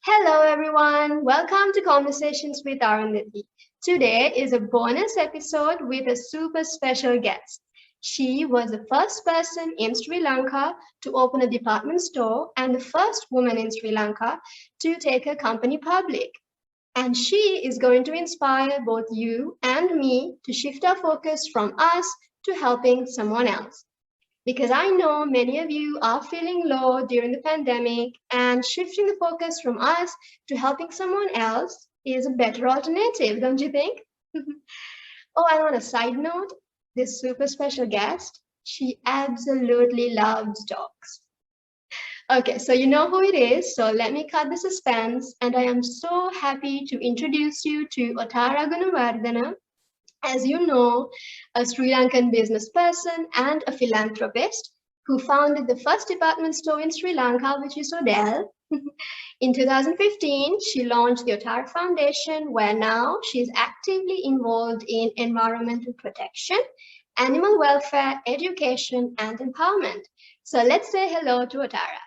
Hello, everyone. Welcome to Conversations with Arundathi. Today is a bonus episode with a super special guest. She was the first person in Sri Lanka to open a department store and the first woman in Sri Lanka to take her company public. And she is going to inspire both you and me to shift our focus from us to helping someone else. Because I know many of you are feeling low during the pandemic, and shifting the focus from us to helping someone else is a better alternative, don't you think? Oh, and on a side note, this super special guest, she absolutely loves dogs. Okay, so you know who it is, so let me cut the suspense, and I am so happy to introduce you to Otara I, as you know, a Sri Lankan business person and a philanthropist who founded the first department store in Sri Lanka, which is Odell. In 2015, she launched the Otara Foundation, where now she's actively involved in environmental protection, animal welfare, education, and empowerment. So let's say hello to Otara.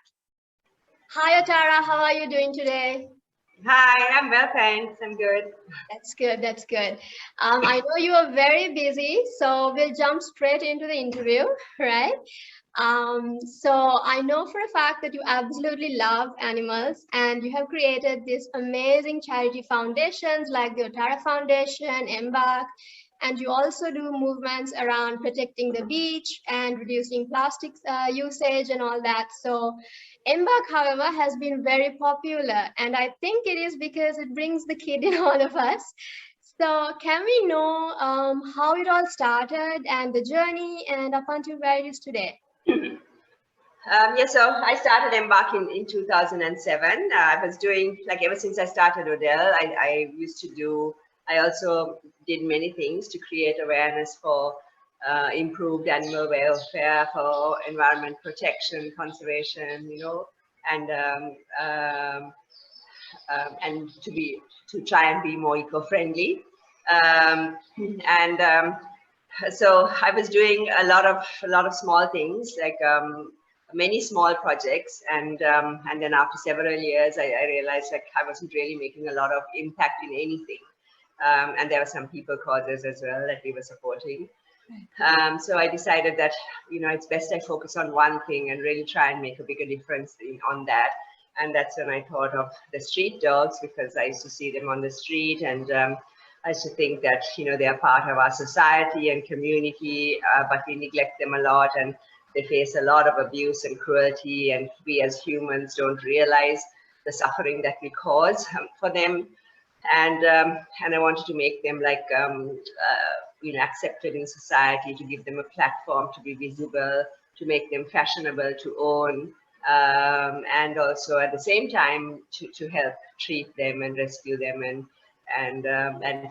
Hi, Otara. How are you doing today? Hi, I'm well, thanks. I'm good. That's good. That's good. I know you are very busy, so we'll jump straight into the interview, right? So I know for a fact that you absolutely love animals and you have created these amazing charity foundations like the Otara Foundation, Embark, and you also do movements around protecting the beach and reducing plastics usage and all that. So Embark, however, has been very popular, and I think it is because it brings the kid in all of us. So, can we know how it all started and the journey and up until where it is today? So I started Embark in 2007. I was doing, like, ever since I started Odell, I also did many things to create awareness for improved animal welfare, for environment protection, conservation, and to try and be more eco-friendly. And So I was doing a lot of small things, like many small projects, and then after several years, I realized like I wasn't really making a lot of impact in anything, and there were some people causes as well that we were supporting. So I decided that it's best I focus on one thing and really try and make a bigger difference on that. And that's when I thought of the street dogs, because I used to see them on the street, and I used to think that they are part of our society and community, but we neglect them a lot, and they face a lot of abuse and cruelty, and we as humans don't realize the suffering that we cause for them. And I wanted to make them like accepted in society, to give them a platform to be visible, to make them fashionable to own, and also at the same time to help treat them and rescue them and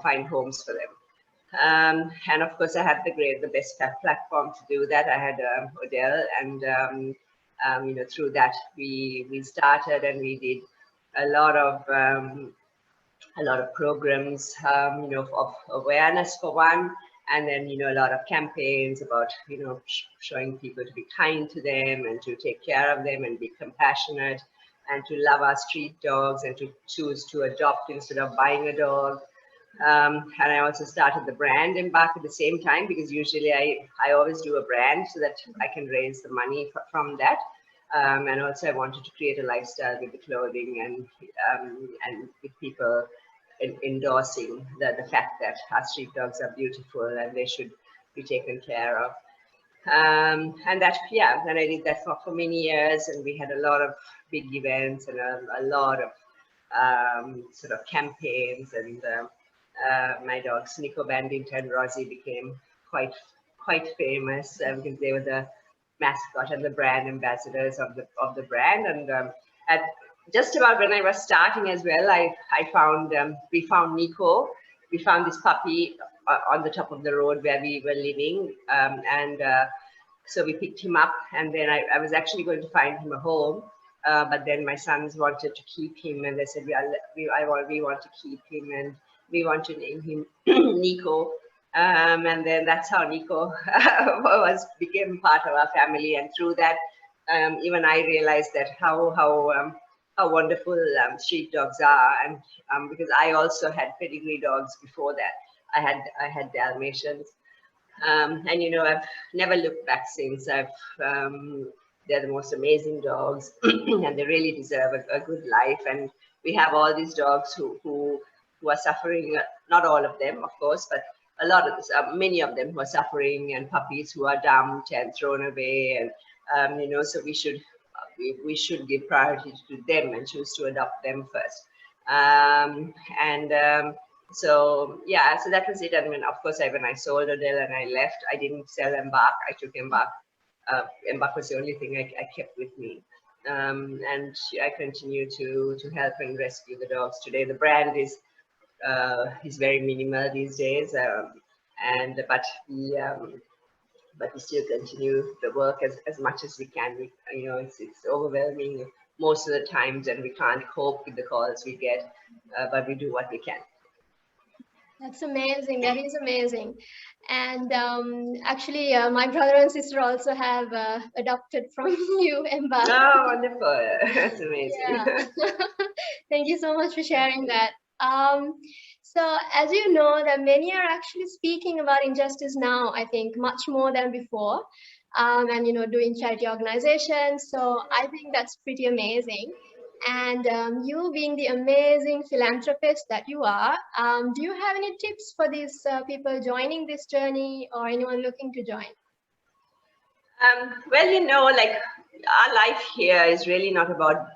find homes for them. And of course, I had the best platform to do that. I had Odell, and through that we started, and we did a lot of programs, of awareness for one, and then a lot of campaigns about showing people to be kind to them and to take care of them and be compassionate and to love our street dogs and to choose to adopt instead of buying a dog. And I also started the brand Embark at the same time, because usually I always do a brand so that I can raise the money from that. And also I wanted to create a lifestyle with the clothing and with people endorsing the fact that our street dogs are beautiful and they should be taken care of. And then I did that for many years, and we had a lot of big events and a lot of sort of campaigns, and my dogs Nico, Bandit, and Rosie became quite famous because they were the mascot and the brand ambassadors of the brand. And at just about when I was starting as well, we found Nico. We found this puppy on the top of the road where we were living, and so we picked him up, and then I was actually going to find him a home, but then my sons wanted to keep him, and they said we want to keep him, and we want to name him Nico. And then that's how Nico became part of our family. And through that, even I realized that how how wonderful street dogs are, and because I also had pedigree dogs before that. I had Dalmatians, and I've never looked back since. They're the most amazing dogs, and they really deserve a good life. And we have all these dogs who are suffering. Not all of them, of course, but a lot of this, many of them who are suffering, and puppies who are dumped and thrown away. And so we should give priority to them and choose to adopt them first. And So yeah, so that was it. And of course, when I sold Odell and I left, I didn't sell Embark. I took Embark. Embark was the only thing I kept with me. And I continue to help and rescue the dogs. Today, the brand is very minimal these days, and but we still continue the work as much as we can. It's overwhelming most of the times, and we can't cope with the calls we get, but we do what we can. That's amazing. That is amazing. And actually, my brother and sister also have adopted from you, Emba. Oh, wonderful. That's amazing. Yeah. Thank you so much for sharing that. So as you know, that many are actually speaking about injustice now, I think, much more than before, and doing charity organizations. So I think that's pretty amazing. And you being the amazing philanthropist that you are, do you have any tips for these people joining this journey, or anyone looking to join? Well, like our life here is really not about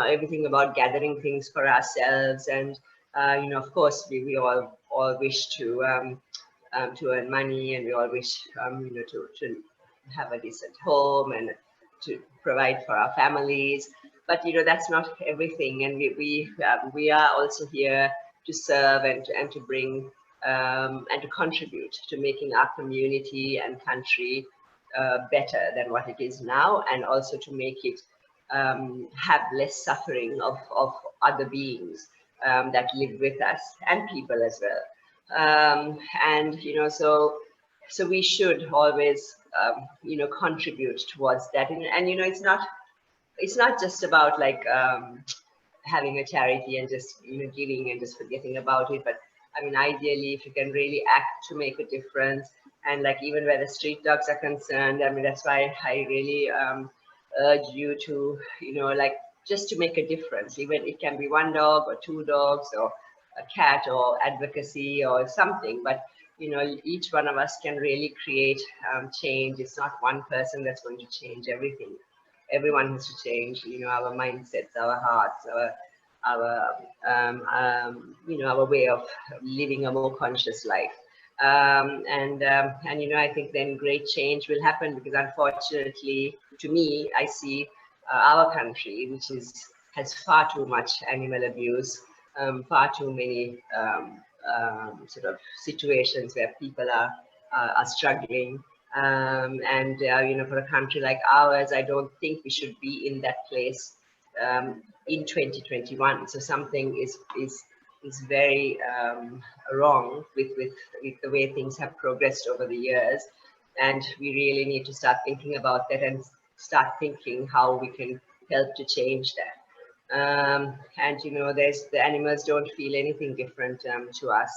everything about gathering things for ourselves. And of course we all wish to earn money, and we all wish to have a decent home and to provide for our families. But that's not everything, and we are also here to serve and to bring and to contribute to making our community and country better than what it is now, and also to make it have less suffering of other beings that live with us, and people as well. And so we should always contribute towards that. And it's not just about like having a charity and just giving and just forgetting about it. But I mean, ideally, if you can really act to make a difference, and like even where the street dogs are concerned, I mean, that's why I really urge you to like just to make a difference. Even it can be one dog or two dogs or a cat or advocacy or something, but each one of us can really create change. It's not one person that's going to change everything. Everyone has to change, our mindsets, our hearts, our way of living a more conscious life. And I think then great change will happen, because unfortunately, to me, I see our country, which has far too much animal abuse, far too many sort of situations where people are struggling. And for a country like ours, I don't think we should be in that place in 2021. So something is very wrong with the way things have progressed over the years, and we really need to start thinking about that and start thinking how we can help to change that. And the animals don't feel anything different to us.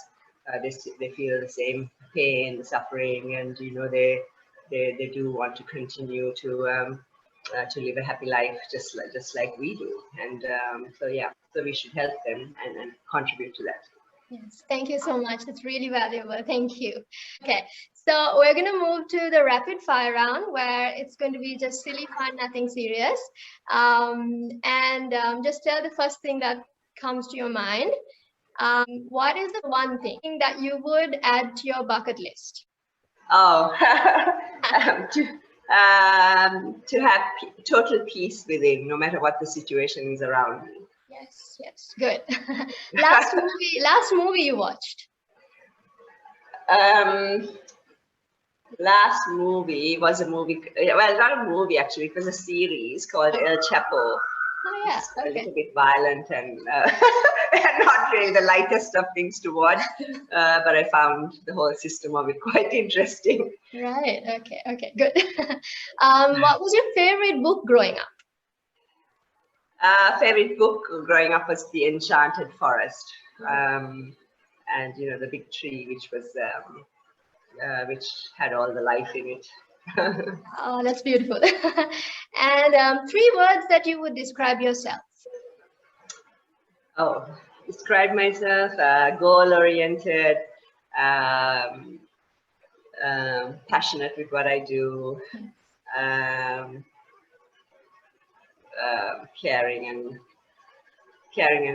They feel the same pain, the suffering, and they do want to continue to live a happy life just like we do. And so we should help them and contribute to that. Yes, thank you so much. It's really valuable. Thank you. Okay, so we're going to move to the rapid fire round, where it's going to be just silly fun, nothing serious. And just tell the first thing that comes to your mind. What is the one thing that you would add to your bucket list? Oh, to have total peace within, no matter what the situation is around me. Yes, good. Last movie you watched? Last movie was a movie, well, not a movie actually, it was a series called El Chapo. Oh yeah, okay. A little bit violent and not really the lightest of things to watch, but I found the whole system of it quite interesting. Right, okay, good. What was your favorite book growing up? Favorite book growing up was The Enchanted Forest, and the big tree, which had all the life in it. Oh, that's beautiful. And 3 words that you would describe yourself. Oh, describe myself, goal-oriented, um, passionate with what I do, um, caring and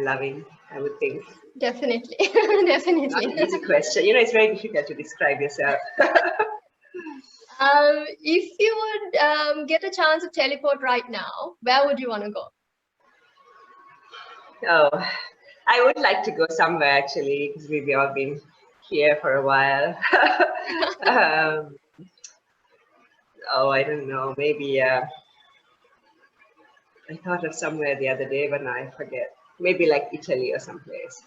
loving, I would think. Definitely, Not definitely. an easy question. It's very difficult to describe yourself. If you would get a chance to teleport right now, where would you want to go? Oh, I would like to go somewhere actually, because we've all been here for a while. I don't know. Maybe I thought of somewhere the other day, but now I forget. Maybe like Italy or someplace.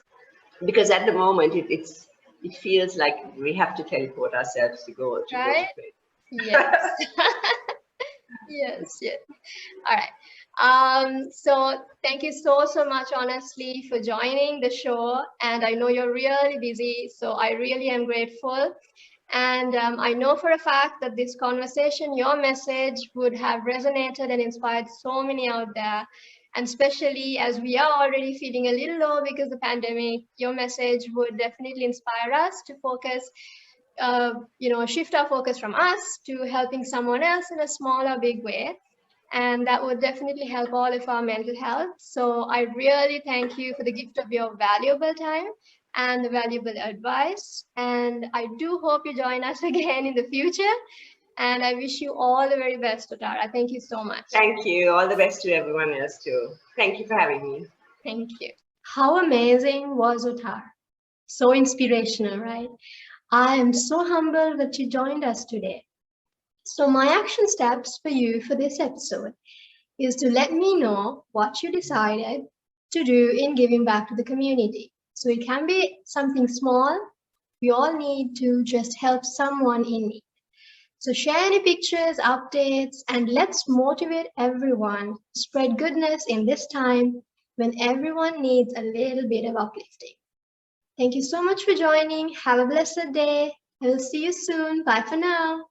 Because at the moment it feels like we have to teleport ourselves to go to Right? places. Yes. Yes, yes. All right. So thank you so much, honestly, for joining the show. And I know you're really busy, so I really am grateful. And I know for a fact that this conversation, your message would have resonated and inspired so many out there. And especially as we are already feeling a little low because of the pandemic, your message would definitely inspire us to focus, shift our focus from us to helping someone else in a small or big way. And that would definitely help all of our mental health. So I really thank you for the gift of your valuable time and the valuable advice. And I do hope you join us again in the future. And I wish you all the very best, Otara. Thank you so much. Thank you. All the best to everyone else too. Thank you for having me. Thank you. How amazing was Otara? So inspirational, right? I am so humbled that you joined us today. So my action steps for you for this episode is to let me know what you decided to do in giving back to the community. So it can be something small. We all need to just help someone in need. So share any pictures, updates, and let's motivate everyone to spread goodness in this time when everyone needs a little bit of uplifting. Thank you so much for joining. Have a blessed day. I will see you soon. Bye for now.